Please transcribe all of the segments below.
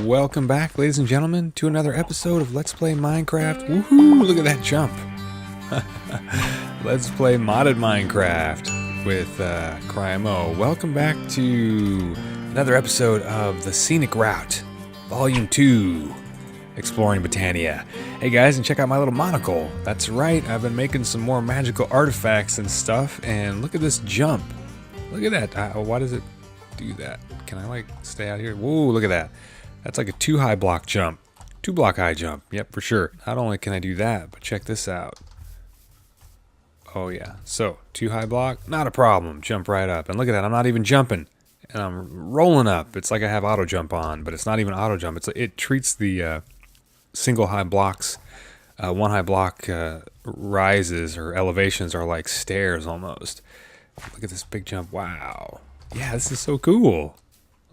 Welcome back, ladies and gentlemen, to another episode of Let's Play Minecraft. Woohoo! Look at that jump. Let's play modded Minecraft with CryinMo. Welcome back to another episode of the Scenic Route, Volume 2, Exploring Botania. Hey guys, and check out my little monocle. That's right, I've been making some more magical artifacts and stuff, and look at this jump. Look at that. Why does it do that? Can I like stay out here? Whoa, look at that. That's like a 2 block jump. 2 block high jump. Yep, for sure. Not only can I do that, but check this out. Oh yeah. So 2 block, not a problem. Jump right up. And look at that. I'm not even jumping. And I'm rolling up. It's like I have auto jump on, but it's not even auto jump. It treats the single high blocks, 1 high block rises or elevations are like stairs almost. Look at this big jump. Wow. Yeah, this is so cool.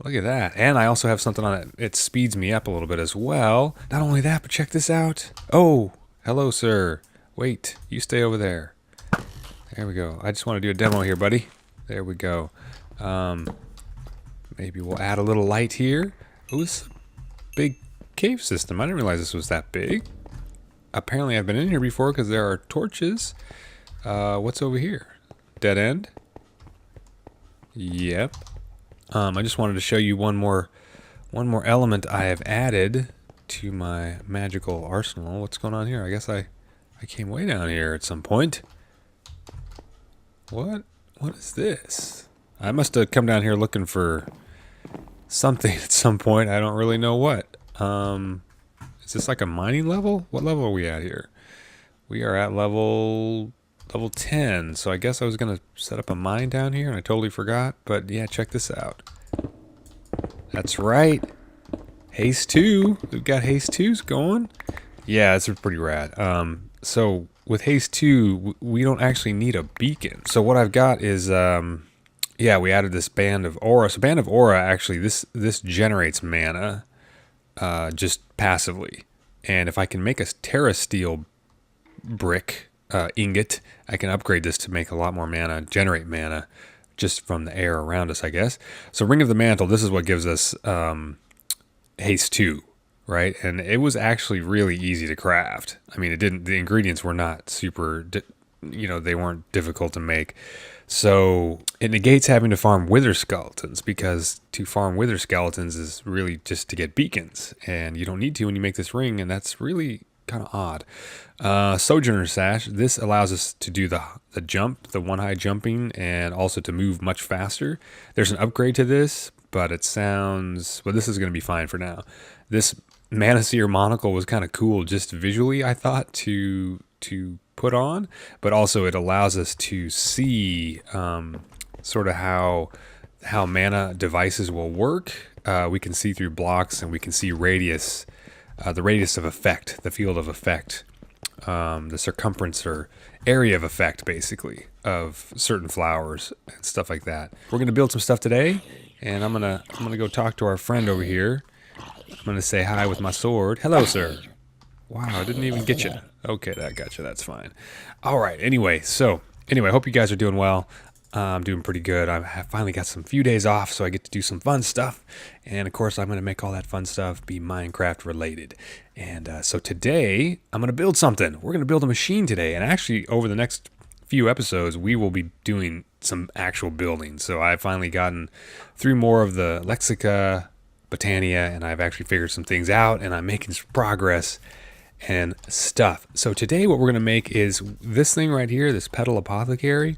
Look at that. And I also have something on it. It speeds me up a little bit as well. Not only that, but check this out. Oh, hello, sir. Wait, you stay over there. There we go. I just want to do a demo here, buddy. There we go. Maybe we'll add a little light here. Oh, this is a big cave system. I didn't realize this was that big. Apparently, I've been in here before because there are torches. What's over here? Dead end? Yep. I just wanted to show you one more element I have added to my magical arsenal. What's going on here? I guess I came way down here at some point. What is this? I must have come down here looking for something at some point. I don't really know what. Is this like a mining level? What level are we at here? We are at level 10, so I guess I was gonna set up a mine down here and I totally forgot, but yeah, check this out. That's right, haste 2. We've got haste 2s going. Yeah, it's pretty rad. So with haste 2 we don't actually need a beacon. So what I've got is yeah, we added this band of aura. So band of aura, actually this generates mana just passively, and if I can make a terra steel brick ingot, I can upgrade this to make a lot more mana, generate mana just from the air around us, I guess. So Ring of the Mantle, this is what gives us haste 2, right? And it was actually really easy to craft. I mean, the ingredients were not super, they weren't difficult to make. So it negates having to farm wither skeletons, because to farm wither skeletons is really just to get beacons, and you don't need to when you make this ring, and that's really kind of odd. Sojourner Sash, this allows us to do the jump, the 1 high jumping, and also to move much faster. There's an upgrade to this, but it sounds, well, this is going to be fine for now. This Mana Seer monocle was kind of cool just visually, I thought, to put on, but also it allows us to see sort of how mana devices will work. We can see through blocks, and we can see radius, the radius of effect, the field of effect, the circumference or area of effect, basically, of certain flowers and stuff like that. We're gonna build some stuff today, and I'm gonna go talk to our friend over here. I'm gonna say hi with my sword. Hello, sir. Wow, I didn't even get you. Okay, that got you. That's fine. All right. Anyway, hope you guys are doing well. I'm doing pretty good. I have finally got some few days off, so I get to do some fun stuff. And of course, I'm going to make all that fun stuff be Minecraft related. And so today, I'm going to build something. We're going to build a machine today. And actually, over the next few episodes, we will be doing some actual building. So I've finally gotten through more of the Lexica, Botania, and I've actually figured some things out, and I'm making some progress and stuff. So today what we're going to make is this thing right here, this Petal Apothecary.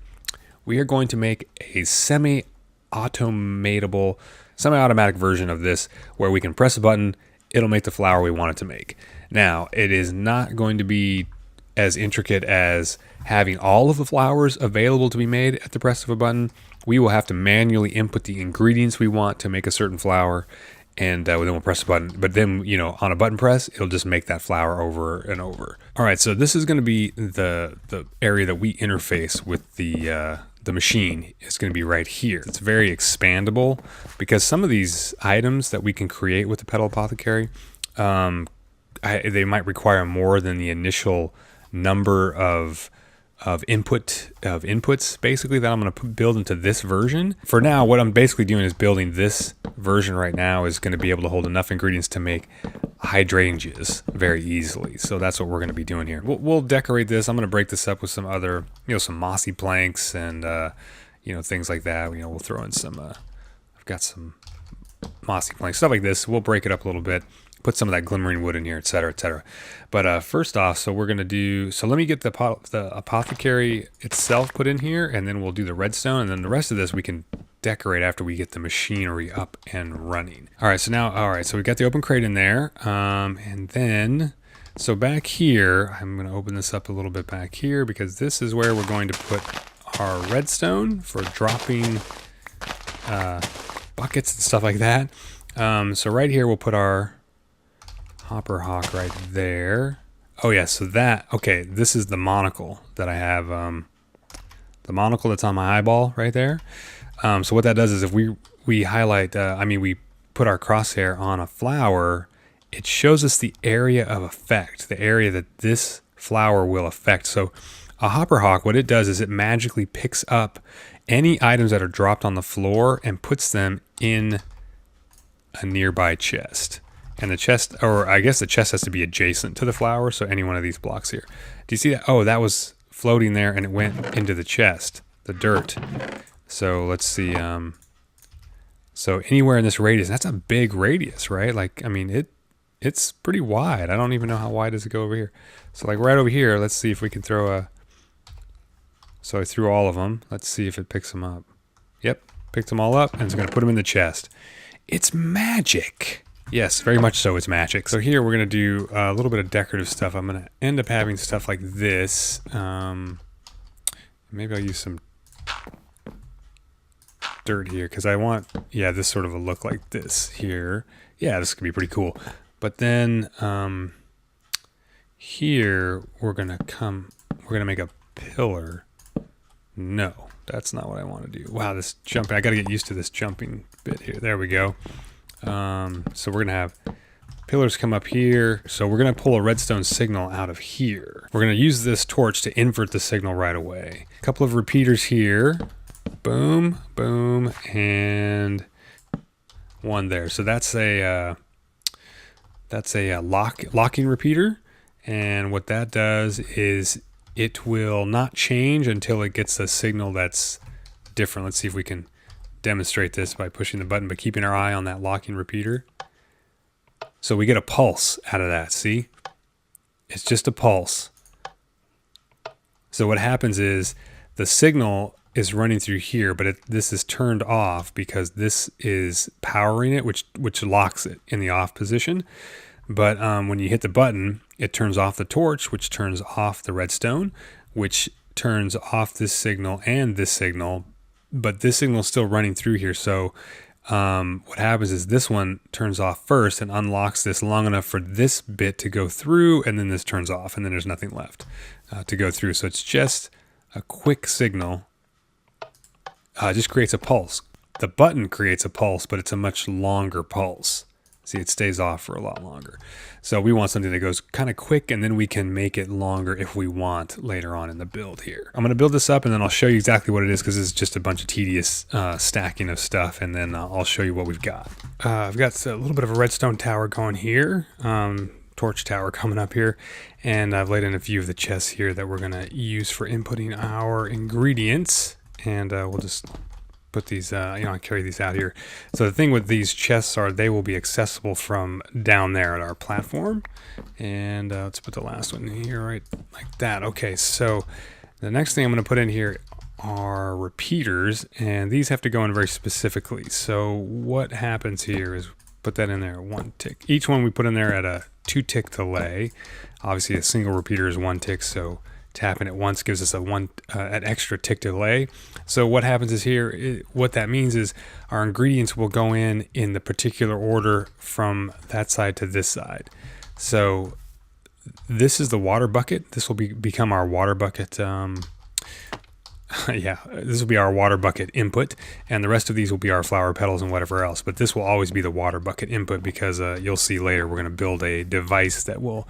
We are going to make a semi-automatic version of this where we can press a button, it'll make the flower we want it to make. Now, it is not going to be as intricate as having all of the flowers available to be made at the press of a button. We will have to manually input the ingredients we want to make a certain flower, and then we'll press a button. But then, on a button press, it'll just make that flower over and over. All right, so this is going to be the area that we interface with the machine. Is going to be right here. It's very expandable, because some of these items that we can create with the Petal Apothecary, they might require more than the initial number of inputs basically that I'm going to build into this version. For now, what I'm basically doing is building this version right now is going to be able to hold enough ingredients to make hydrangeas very easily. So that's what we're going to be doing here. We'll decorate this. I'm going to break this up with some other, some mossy planks and, things like that. We'll throw in some, I've got some mossy planks, stuff like this. We'll break it up a little bit. Put some of that glimmering wood in here, etc., etc. But first off, so we're gonna do. So let me get the apothecary itself put in here, and then we'll do the redstone, and then the rest of this we can decorate after we get the machinery up and running. All right. So we got the open crate in there, and then so back here, I'm gonna open this up a little bit back here because this is where we're going to put our redstone for dropping buckets and stuff like that. So right here we'll put our Hopperhock right there. Oh yeah, so okay, this is the monocle that I have, the monocle that's on my eyeball right there. So what that does is if we highlight, we put our crosshair on a flower, it shows us the area of effect, the area that this flower will affect. So a Hopperhock, what it does is it magically picks up any items that are dropped on the floor and puts them in a nearby chest. And the chest, or I guess the chest has to be adjacent to the flower, so any one of these blocks here. Do you see that? Oh, that was floating there and it went into the chest, the dirt. So let's see. So anywhere in this radius, that's a big radius, right? Like, it's pretty wide. I don't even know how wide does it go over here. So like right over here, let's see if we can throw a... So I threw all of them. Let's see if it picks them up. Yep, picked them all up, and it's going to put them in the chest. It's magic. Yes, very much so. It's magic. So here we're going to do a little bit of decorative stuff. I'm going to end up having stuff like this. Maybe I'll use some dirt here because I want, this sort of a look like this here. Yeah, this could be pretty cool. But then here we're going to make a pillar. No, that's not what I want to do. Wow, this jumping. I got to get used to this jumping bit here. There we go. So we're going to have pillars come up here. So we're going to pull a redstone signal out of here. We're going to use this torch to invert the signal right away. A couple of repeaters here. Boom, boom, and one there. So that's a locking repeater. And what that does is it will not change until it gets a signal that's different. Let's see if we can demonstrate this by pushing the button, but keeping our eye on that locking repeater. So we get a pulse out of that, see? It's just a pulse. So what happens is the signal is running through here, but this is turned off because this is powering it, which locks it in the off position. But when you hit the button, it turns off the torch, which turns off the redstone, which turns off this signal and this signal, but this signal is still running through here. So what happens is this one turns off first and unlocks this long enough for this bit to go through, and then this turns off, and then there's nothing left to go through. So it's just a quick signal. It just creates a pulse. The button creates a pulse, but it's a much longer pulse. See, it stays off for a lot longer. So we want something that goes kind of quick, and then we can make it longer if we want later on in the build here. I'm going to build this up, and then I'll show you exactly what it is, because it's just a bunch of tedious stacking of stuff, and then I'll show you what we've got. I've got a little bit of a redstone tower going here, torch tower coming up here, and I've laid in a few of the chests here that we're going to use for inputting our ingredients, and we'll just put these, I carry these out here. So the thing with these chests are they will be accessible from down there at our platform. And let's put the last one here, right like that. Okay, so the next thing I'm going to put in here are repeaters, and these have to go in very specifically. So what happens here is put that in there, 1 tick. Each one we put in there at a 2 tick delay. Obviously a single repeater is 1 tick, so tapping it once gives us an extra tick delay. So what happens is here, what that means is our ingredients will go in the particular order from that side to this side. So this is the water bucket. This will become our water bucket. This will be our water bucket input, and the rest of these will be our flower petals and whatever else. But this will always be the water bucket input because you'll see later we're going to build a device that will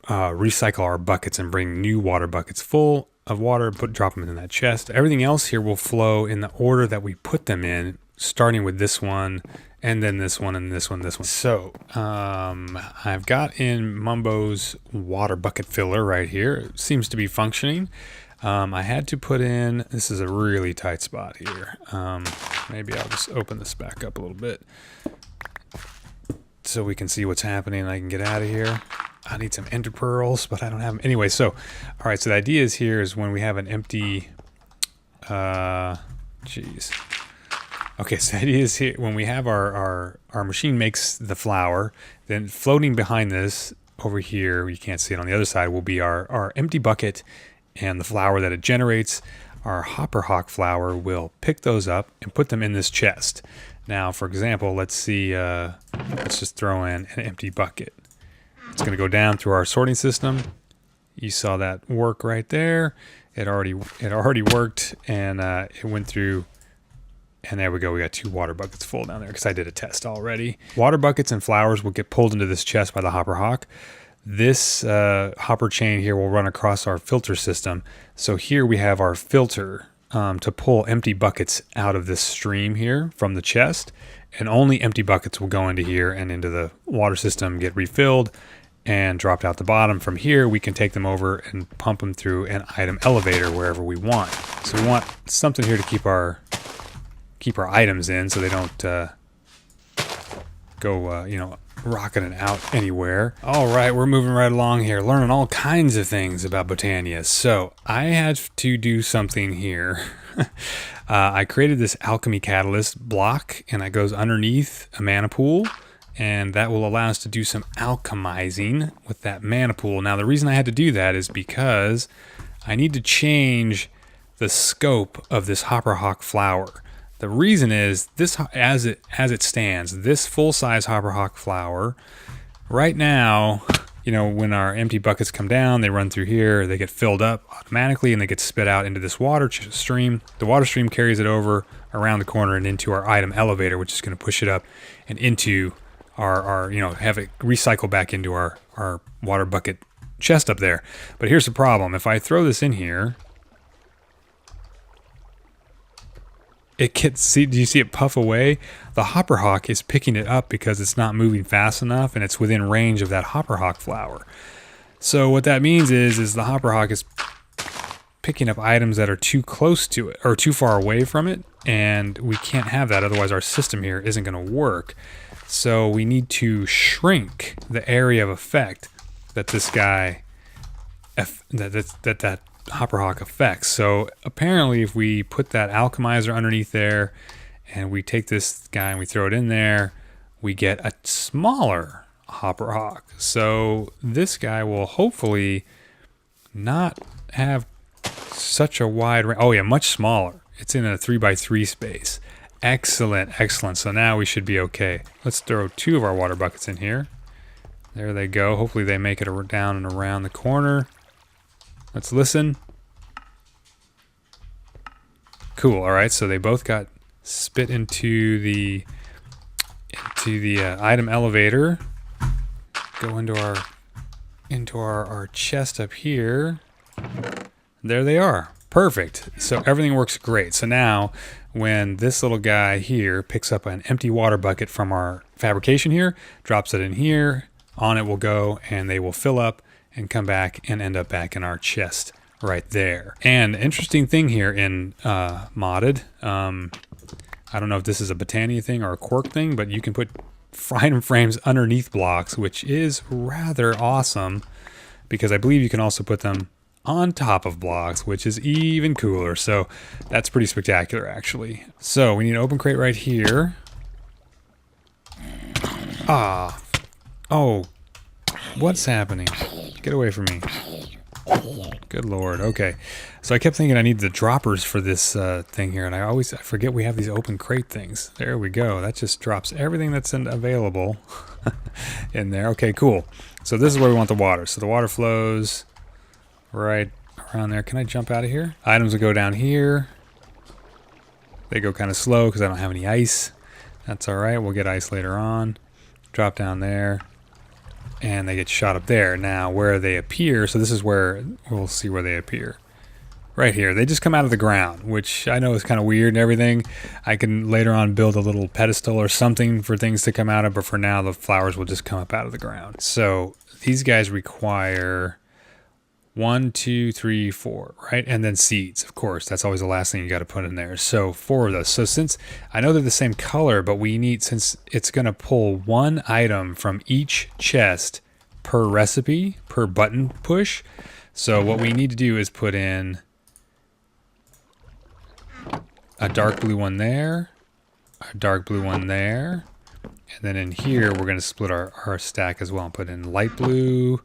recycle our buckets and bring new water buckets full of water, drop them in that chest. Everything else here will flow in the order that we put them in, starting with this one, and then this one, and this one, this one. So I've got in Mumbo's water bucket filler right here. It seems to be functioning. I had to put in, this is a really tight spot here. Maybe I'll just open this back up a little bit so we can see what's happening and I can get out of here. I need some ender pearls, but I don't have them. Anyway, so, all right, so the idea is here is when we have an empty, Okay, so the idea is here, when we have our machine makes the flour, then floating behind this over here, you can't see it on the other side, will be our empty bucket and the flour that it generates. Our Hopperhock flour will pick those up and put them in this chest. Now, for example, let's see, let's just throw in an empty bucket. It's going to go down through our sorting system. You saw that work right there. It already worked, and it went through. And there we go. We got 2 water buckets full down there because I did a test already. Water buckets and flours will get pulled into this chest by the Hopperhock. This hopper chain here will run across our filter system. So here we have our filter to pull empty buckets out of this stream here from the chest. And only empty buckets will go into here and into the water system, get refilled, and dropped out the bottom. From here, we can take them over and pump them through an item elevator wherever we want. So we want something here to keep our items in so they don't go, rocketing out anywhere. All right, we're moving right along here, learning all kinds of things about Botania. So I had to do something here. I created this alchemy catalyst block, and it goes underneath a mana pool, and that will allow us to do some alchemizing with that mana pool. Now, the reason I had to do that is because I need to change the scope of this Hopperhock flour. The reason is this, as it stands, this full-size Hopperhock flour, right now, when our empty buckets come down, they run through here, they get filled up automatically, and they get spit out into this water stream. The water stream carries it over around the corner and into our item elevator, which is going to push it up and into our have it recycle back into our water bucket chest up there. But here's the problem. If I throw this in here, it gets, do you see it puff away? The Hopperhock is picking it up because it's not moving fast enough and it's within range of that Hopperhock flour. So what that means is the Hopperhock is picking up items that are too close to it or too far away from it, and we can't have that, otherwise our system here isn't going to work. So we need to shrink the area of effect that this guy, that Hopperhock affects. So apparently if we put that alchemizer underneath there and we take this guy and we throw it in there, we get a smaller Hopperhock. So this guy will hopefully not have such a wide range. Oh yeah, much smaller. It's in a 3x3 space. Excellent, excellent. So now we should be okay. Let's throw 2 of our water buckets in here. There they go. Hopefully they make it down and around the corner. Let's listen. Cool. All right. So they both got spit into the item elevator. Go into our chest up here. There they are. Perfect. So everything works great. So now when this little guy here picks up an empty water bucket from our fabrication here, drops it in here, on it will go and they will fill up and come back and end up back in our chest right there. And interesting thing here in modded, I don't know if this is a Botania thing or a quirk thing, but you can put item frames underneath blocks, which is rather awesome because I believe you can also put them on top of blocks, which is even cooler. So that's pretty spectacular actually. So we need an open crate right here. Oh, what's happening? Get away from me. Good Lord. Okay. So I kept thinking I need the droppers for this thing here, and I forget we have these open crate things. There we go. That just drops everything that's available in there. Okay, cool. So this is where we want the water. So the water flows right around there. Can I jump out of here? Items will go down here. They go kind of slow because I don't have any ice. That's all right. We'll get ice later on. Drop down there. And they get shot up there. Now, where they appear, so this is where we'll see where they appear. right here. They just come out of the ground, which I know is kind of weird and everything. I can later on build a little pedestal or something for things to come out of, but for now the flowers will just come up out of the ground. So these guys require 1, 2, 3, 4, right? And then seeds, of course. That's always the last thing you got to put in there. So 4 of those. So since I know they're the same color, but we need, since it's going to pull 1 item from each chest per recipe, per button push. So what we need to do is put in a dark blue one there, a dark blue one there, and then in here we're going to split our stack as well and put in light blue,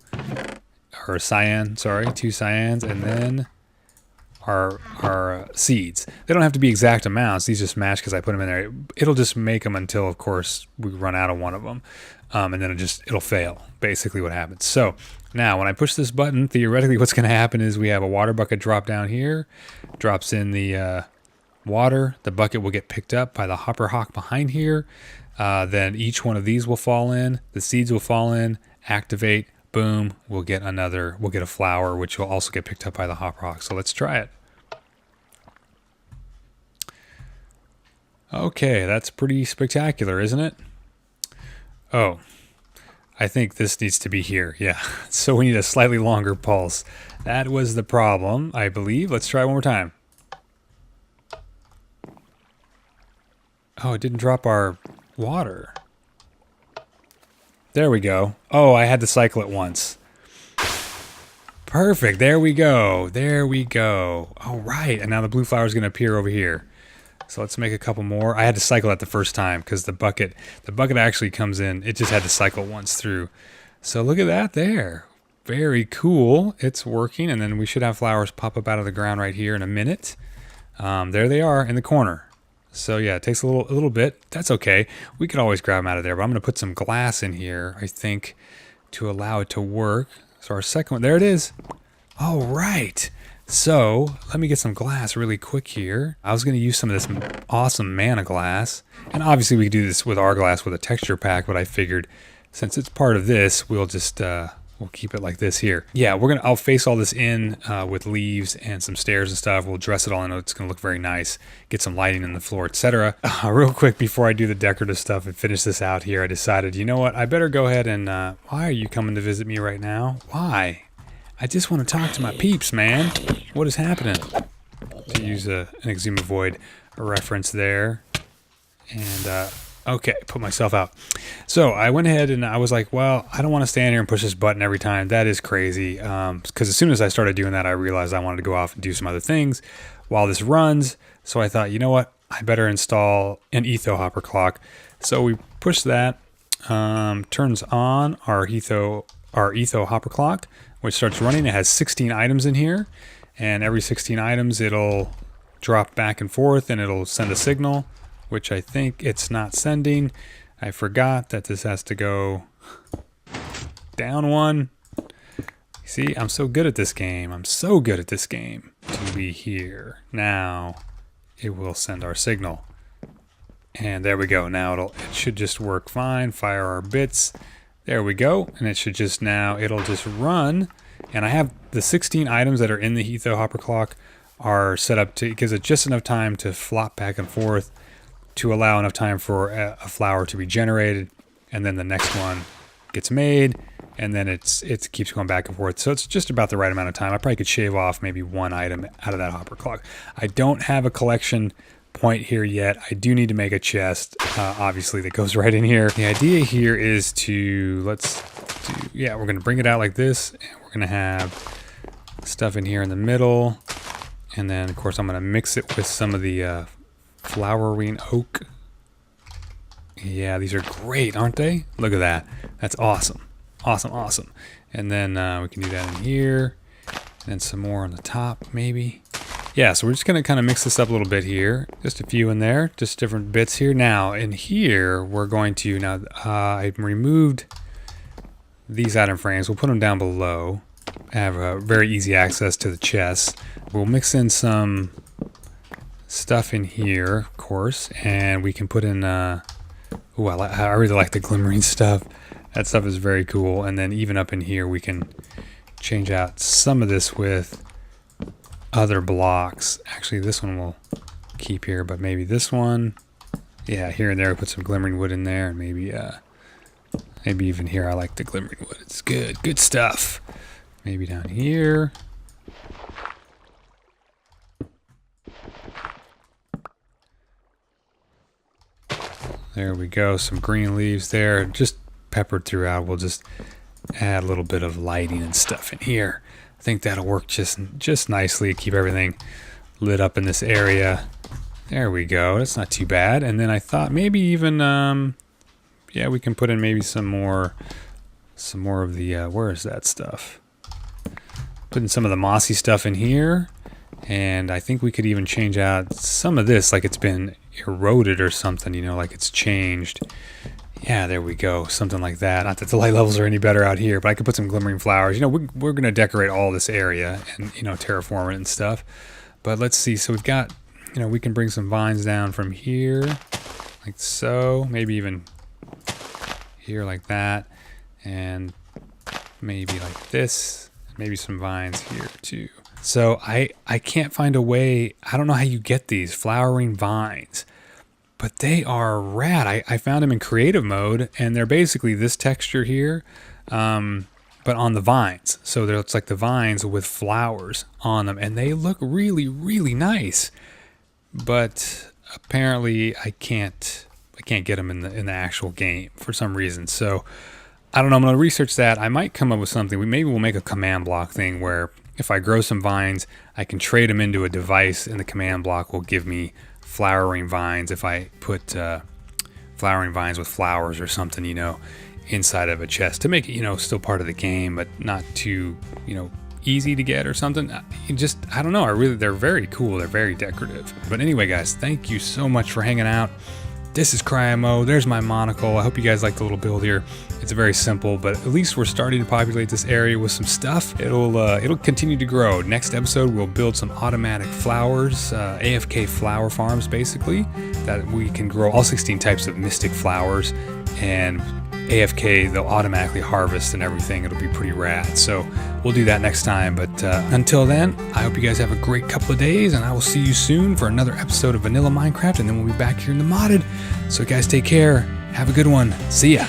or cyan, sorry, 2 cyans, and then our seeds. They don't have to be exact amounts. These just match because I put them in there. It'll just make them until, of course, we run out of one of them. And then it'll fail, basically what happens. So now when I push this button, theoretically what's going to happen is we have a water bucket drop down here, drops in the water. The bucket will get picked up by the Hopperhock behind here. Then each one of these will fall in. The seeds will fall in, activate, boom, we'll get a flower, which will also get picked up by the Hopperhock. So let's try it. Okay, that's pretty spectacular, isn't it? Oh, I think this needs to be here. Yeah, so we need a slightly longer pulse. That was the problem, I believe. Let's try one more time. Oh, it didn't drop our water. There we go. Oh, I had to cycle it once. Perfect. There we go. There we go. All right. And now the blue flower is going to appear over here. So let's make a couple more. I had to cycle that the first time because the bucket actually comes in. It just had to cycle once through. So look at that there. Very cool. It's working. And then we should have flowers pop up out of the ground right here in a minute. There they are in the corner. So yeah, it takes a little bit. That's okay. We could always grab them out of there, but I'm going to put some glass in here, I think, to allow it to work. So our second one, there it is. All right. So let me get some glass really quick here. I was going to use some of this awesome mana glass. And obviously we could do this with our glass with a texture pack, but I figured since it's part of this, we'll just we'll keep it like this here. Yeah, I'll face all this in with leaves and some stairs and stuff. We'll dress it all in. It's going to look very nice. Get some lighting in the floor, etc. Real quick before I do the decorative stuff and finish this out here, I decided, you know what? I better go ahead and... why are you coming to visit me right now? Why? I just want to talk to my peeps, man. What is happening? To use an Exuma Void reference there. And... okay, put myself out. So I went ahead and I was like, well, I don't want to stand here and push this button every time. That is crazy. Because as soon as I started doing that, I realized I wanted to go off and do some other things while this runs. So I thought, you know what? I better install an Etho hopper clock. So we push that, turns on our Etho hopper clock, which starts running. It has 16 items in here. And every 16 items, it'll drop back and forth and it'll send a signal, which I think it's not sending. I forgot that this has to go down one. See, I'm so good at this game. I'm so good at this game. To be here. Now, it will send our signal. And there we go. Now it should just work fine. Fire our bits. There we go. And it should just it'll just run. And I have the 16 items that are in the Etho hopper clock are set up to, it gives it just enough time to flop back and forth to allow enough time for a flower to be generated, and then the next one gets made, and then it keeps going back and forth. So it's just about the right amount of time. I probably could shave off maybe one item out of that hopper clock. I don't have a collection point here yet. I do need to make a chest, obviously, that goes right in here. The idea here is to, we're going to bring it out like this, and we're going to have stuff in here in the middle, and then, of course, I'm going to mix it with some of the flowering oak. Yeah, these are great, aren't they? Look at that. That's awesome. Awesome, awesome. And then we can do that in here. And then some more on the top, maybe. Yeah, so we're just going to kind of mix this up a little bit here. Just a few in there. Just different bits here. Now, in here, we're going to... Now, I removed these item frames. We'll put them down below. I have a very easy access to the chests. We'll mix in some stuff in here, of course, and we can put in I really like the glimmering stuff. That stuff is very cool. And then even up in here we can change out some of this with other blocks. Actually, this one will keep here, but maybe this one. Yeah, here and there, put some glimmering wood in there, and maybe even here. I like the glimmering wood. It's good stuff. Maybe down here. There we go. Some green leaves there, just peppered throughout. We'll just add a little bit of lighting and stuff in here. I think that'll work just nicely. Keep everything lit up in this area. There we go. That's not too bad. And then I thought maybe even, yeah, we can put in maybe some more of the, where is that stuff? Putting some of the mossy stuff in here. And I think we could even change out some of this, like it's been eroded or something, you know, like it's changed. Yeah, there we go. Something like that. Not that the light levels are any better out here, but I could put some glimmering flowers. You know, we're going to decorate all this area and, you know, terraform it and stuff. But let's see. So we've got, you know, we can bring some vines down from here, like so. Maybe even here like that. And maybe like this. Maybe some vines here too. So I can't find a way. I don't know how you get these flowering vines, but they are rad. I found them in creative mode, and they're basically this texture here, but on the vines. So it's like the vines with flowers on them, and they look really, really nice. But apparently I can't get them in the actual game for some reason. So I don't know. I'm going to research that. I might come up with something. Maybe we'll make a command block thing where if I grow some vines, I can trade them into a device, and the command block will give me flowering vines if I put flowering vines with flowers or something, you know, inside of a chest to make it, you know, still part of the game, but not too, you know, easy to get or something. I don't know. They're very cool. They're very decorative. But anyway, guys, thank you so much for hanging out. This is CryinMo. There's my monocle. I hope you guys like the little build here. It's very simple, but at least we're starting to populate this area with some stuff. It'll continue to grow. Next episode, we'll build some automatic flowers, AFK flower farms, basically, that we can grow all 16 types of mystic flowers, and AFK, they'll automatically harvest and everything. It'll be pretty rad. So we'll do that next time. But until then, I hope you guys have a great couple of days, and I will see you soon for another episode of Vanilla Minecraft, and then we'll be back here in the modded. So guys, take care. Have a good one. See ya.